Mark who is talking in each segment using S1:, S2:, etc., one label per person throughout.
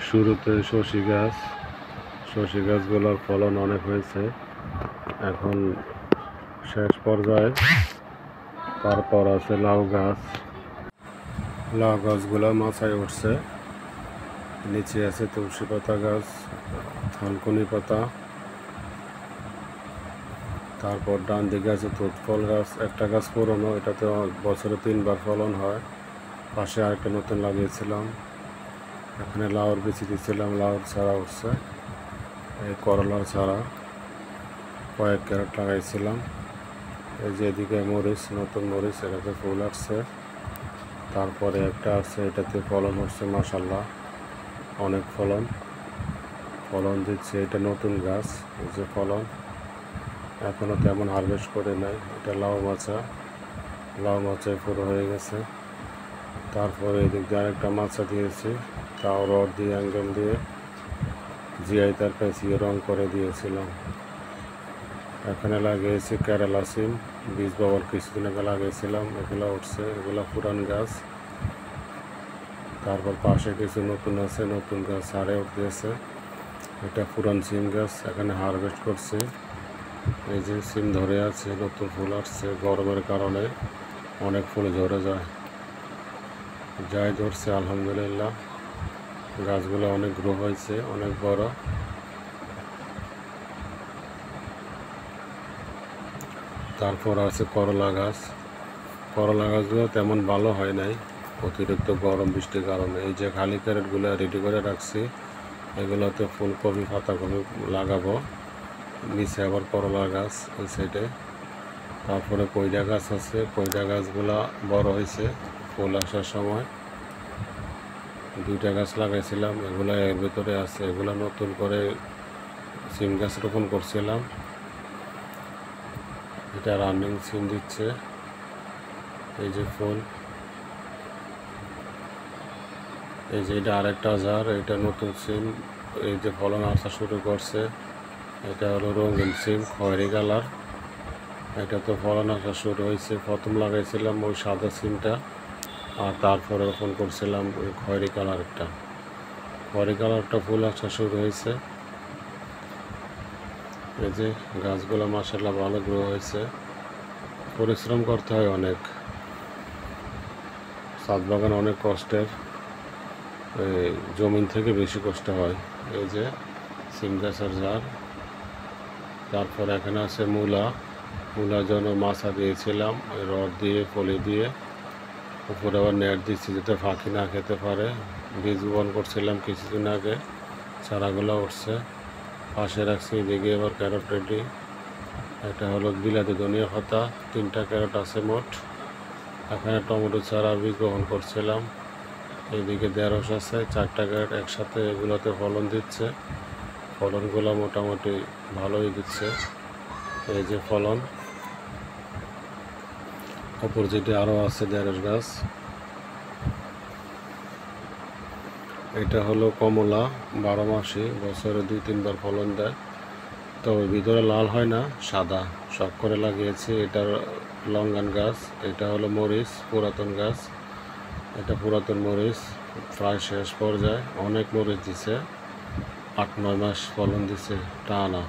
S1: শুরুতে শসী গাছগুলোর ফলন অনেক হয়েছে, এখন শেষ পর্যায়ে। তারপর আছে লাউ গাছগুলো মাথায় উঠছে। নিচে আছে তুলসী পাতা গাছ, থানকুনি পাতা। তারপর ডান দিকে আছে তুতফল গাছ। একটা গাছ পুরনো, এটাতে বছরে 3বার ফলন হয়। পাশে আরেকটা নতুন লাগিয়েছিলাম। এখানে লাউর বিচি দিয়েছিলাম, লাউর চারা উঠছে। এই করলার চারা কয়েক ক্যারেট লাগাইছিলাম। এই যে এদিকে মরিচ, নতুন মরিচ, এটাতে ফুল আসছে। তারপরে একটা আছে, এটাতে ফলন হচ্ছে মাশাআল্লাহ, অনেক ফলন দিচ্ছে। এটা নতুন গাছ, এই যে ফলন। এখনও তেমন হারভেস্ট করে নাই। এটা লাউ মাচায় পুরো হয়ে গেছে। তারপরে এদিক দিয়ে আরেকটা মাচা দিয়েছি, তাও রড দিয়ে অ্যাঙ্গেল দিয়ে জিআই তার পেঁচিয়ে রং করে দিয়েছিলাম। এখানে লাগিয়েছি কেরালা সিম, বীজ বাবার কিছুদিন আগে লাগিয়েছিলাম, এগুলো উঠছে। এগুলো পুরান গাছ। তারপর পাশে কিছু নতুন আছে, নতুন গাছ ছাড়ে উঠতেছে। এটা পুরান সিম গাছ, এখানে হারভেস্ট করছি। এই যে সিম ধরে আছে, নতুন ফুল আসছে। গরমের কারণে অনেক ফুল ঝরে যায়, যাই ধরছে আলহামদুলিল্লাহ। গাছগুলো অনেক গ্রো হয়েছে, অনেক বড়। তারপর আছে করলা গাছগুলো তেমন ভালো হয় নাই, অতিরিক্ত গরম বৃষ্টির কারণে। এই যে খালি ক্যারেটগুলো রেডি করে রাখছি, এগুলোতে ফুলকপি পাতাকপি লাগাবো। নিচে আবার করলা গাছ এই সাইডে। তারপরে কইডা গাছ আছে, কইডা গাছগুলা বড় হয়েছে ফুল আসার সময়। 2টা গাছ লাগাইছিলাম, এগুলো এর ভিতরে আছে। এগুলো নতুন করে সিম গাছ রোপণ করছিলাম। এটা রানিং সিম দিচ্ছে। এই যে ফুল, এই যে এটা আরেকটা জার, এটা নতুন সিম। এই যে ফলন আসা শুরু করছে। এটা হলো রঙিন সিম, খয়েরি কালার। এটা তো ফলন আসা শুরু হয়েছে। প্রথম লাগাইছিলাম ওই সাদা সিমটা, আর তারপরে রোপণ করছিলাম ওই খয়েরি কালারটা ফুল আসা শুরু হয়েছে। এই যে গাছগুলো মাশাআল্লাহ ভালো গ্রো হয়েছে। পরিশ্রম করতে হয় অনেক, ছাদ বাগান অনেক কষ্টের, জমিন থেকে বেশি কষ্ট হয়। এই যে সিম গাছের জার। তারপর এখানে আছে মূলার জন্য মাছা দিয়েছিলাম, ওই রড দিয়ে পলি দিয়ে। উপরে আবার নেট দিচ্ছি যাতে ফাঁকি না খেতে পারে। বীজ বপন করছিলাম কিছুদিন আগে, চারাগুলো উঠছে। পাশে রাখছি, এদিকে এবার ক্যারট রেডি। এটা হলো বিলাতি ধনিয়া পাতা, 3টা ক্যারট আছে মোট। এখানে টমেটো চারা বীজ বপন করছিলাম। এইদিকে ঢেঁড়স আছে, 4টা ক্যারট একসাথে। এগুলোতে ফলন দিচ্ছে, ফলনগুলো মোটামুটি ভালোই দিচ্ছে। এই যে ফলন। অপোজিটে আরও আছে ঢেঁড়স গাছ। এটা হলো কমলা, 12 মাসি, বছরে 2-3বার ফলন দেয়। তবে ভিতরে লাল হয় না, সাদা শখ করে লাগিয়েছি। এটা লঙ্গান গাছ। এটা হলো মরিচ, পুরাতন গাছ। এটা পুরাতন মরিচ, প্রায় শেষ পর্যায়ে। অনেক মরিচ দিছে, 8-9 মাস ফলন দিছে টানা।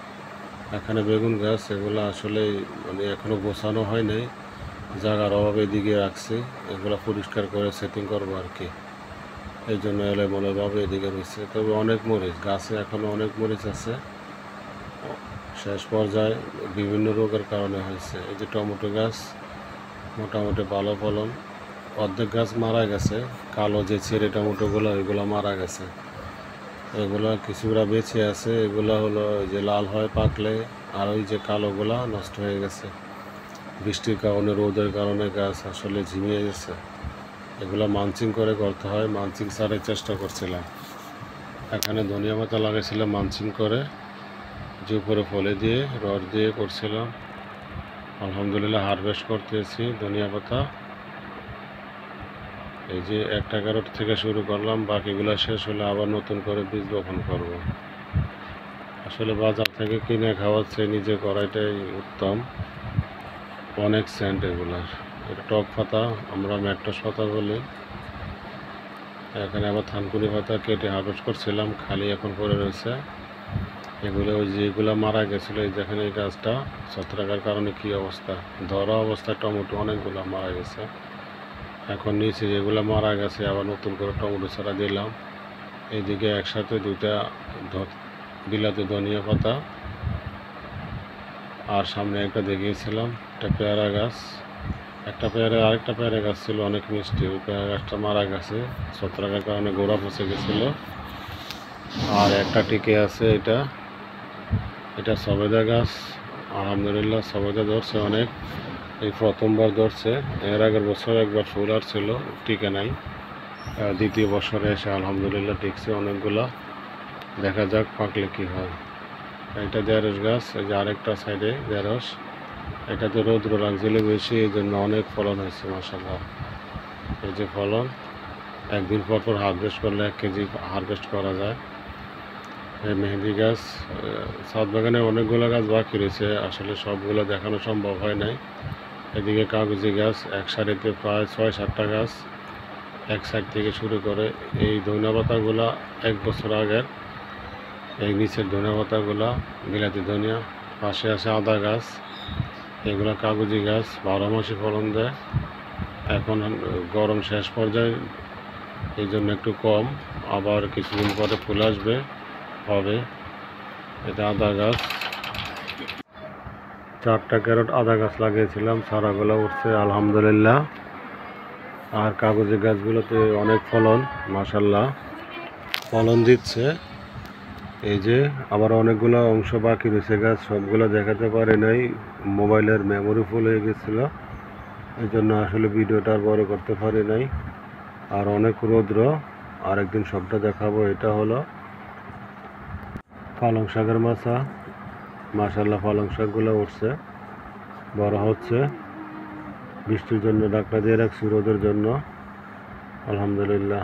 S1: এখানে বেগুন গাছ, এগুলো আসলে মানে এখনও গোছানো হয় নাই, জায়গার অভাবে এদিকে রাখছি। এগুলো পরিষ্কার করে সেটিং করবো আর কি, এই জন্য এলোমেলোভাবে এদিকে রয়েছে। তবে অনেক মরিচ গাছে, এখনও অনেক মরিচ আছে। শেষ পর্যায়ে বিভিন্ন রোগের কারণে হয়েছে। এই যে টমেটো গাছ, মোটামুটি ভালো ফলন। অর্ধেক গাছ মারা গেছে, কালো যে ছেড়ে টমেটোগুলো, এগুলো মারা গেছে। এগুলো কিছুটা বেঁচে আছে। এগুলো হলো যে লাল হয় পাকলে, আর ওই যে কালোগুলা নষ্ট হয়ে গেছে। বৃষ্টির কারণে, রোদের কারণে গাছ আসলে ঝিমিয়ে গেছে। এগুলো মালচিং করে করতে হয়, মালচিং ছাড়াই চেষ্টা করছিলাম। এখানে ধনিয়া পাতা লাগাইছিলাম মালচিং করে, যে উপরে ফলে দিয়ে রড দিয়ে করছিলাম। আলহামদুলিল্লাহ হারভেস্ট করতেছি ধনিয়া পাতা। এই যে একটা ক্যারট থেকে শুরু করলাম, বাকিগুলো শেষ হলে আবার নতুন করে বীজ বপন করব। আসলে বাজার থেকে কিনে খাওয়ার চেয়ে নিজে করাটাই উত্তম। অনেক সেন্ট এগুলার। এটা টক পাতা, আমরা ম্যাট্রস পাতা বলি। এখানে আবার থানকুনি পাতা কেটে হারভেস্ট করছিলাম, খালি এখন পড়ে রয়েছে। এগুলো ওই যেগুলো মারা গেছিলো, এই যেখানে এই গাছটা ছত্রাকের কারণে কি অবস্থা, ধরা অবস্থায় টমেটো অনেকগুলো মারা গেছে। এখন নিচে যেগুলো মারা গেছে আবার নতুন করে টমেটো চারা দিলাম। এইদিকে একসাথে দুইটা বিলাতি ধনিয়া পাতা, আর সামনে একটা দেখিয়েছিলাম একটা পেয়ারা গাছ, আরেকটা পেয়ারা গাছ ছিল অনেক মিষ্টি, ওই পেয়ারা গাছটা মারা গেছে, ছত্রাকের কারণে গোড়া পচে গেছিলো। আর একটা টিকে আছে, এটা সবেদা গাছ, আলহামদুলিল্লাহ সবেদা ধরছে অনেক, এই প্রথমবার ধরছে। এর আগের বছর একবার ফুল ছিল, টিকে নাই, দ্বিতীয় বছরে এসে আলহামদুলিল্লাহ টিকছে অনেকগুলা। দেখা যাক পাকলে কি হয়। এটা ঢেঁড়স গাছ, এই যে আরেকটা সাইডে ঢেঁড়স, এটাতে রৌদ্র লাগছিল বেশি, এই জন্য অনেক ফলন হয়েছে মাশাআল্লাহ। এই যে ফলন, একদিন পর পর হারভেস্ট করলে 1 কেজি হারভেস্ট করা যায়। এই মেহেন্দি গাছ, ছাদ বাগানে অনেকগুলো গাছ বাকি রয়েছে, আসলে সবগুলো দেখানো সম্ভব হয় নাই। এদিকে কাগজি গাছ, এক সারিতে প্রায় 6-7টা গাছ, এক সাইড থেকে শুরু করে। এই ধনিয়া পাতাগুলা 1 বছর আগের, এই নিচের ধনিয়া পাতাগুলা বিলাতি ধনিয়া। পাশে আছে আদা গাছ, এগুলো কাগজি গাছ, 12 মাসে ফলন দেয়। এখন গরম শেষ পর্যায়ে, এই জন্য একটু কম, আবার কিছুদিন পরে ফুল আসবে হবে। এটা আদা গাছ, 4টা ক্যারট আদা গাছ লাগিয়েছিলাম, চারাগুলো উঠছে আলহামদুলিল্লাহ। আর কাগজি গাছগুলোতে অনেক ফলন মাশাআল্লাহ, ফলন দিচ্ছে। এই যে আবার অনেকগুলো অংশ বাকি রয়েছে গাছ, সবগুলো দেখাতে পারি নাই, মোবাইলের মেমোরি ফুল হয়ে গেছিলো, এই জন্য আসলে ভিডিওটা আর বড় করতে পারি নাই। আর অনেক রৌদ্র, আরেকদিন সবটা দেখাবো। এটা হলো পালং শাকের মাচা, মাশাআল্লাহ পালং শাকগুলো উঠছে, বড় হচ্ছে। বৃষ্টির জন্য ঢাকনা দিয়ে রাখছি, রোদের জন্য আলহামদুলিল্লাহ।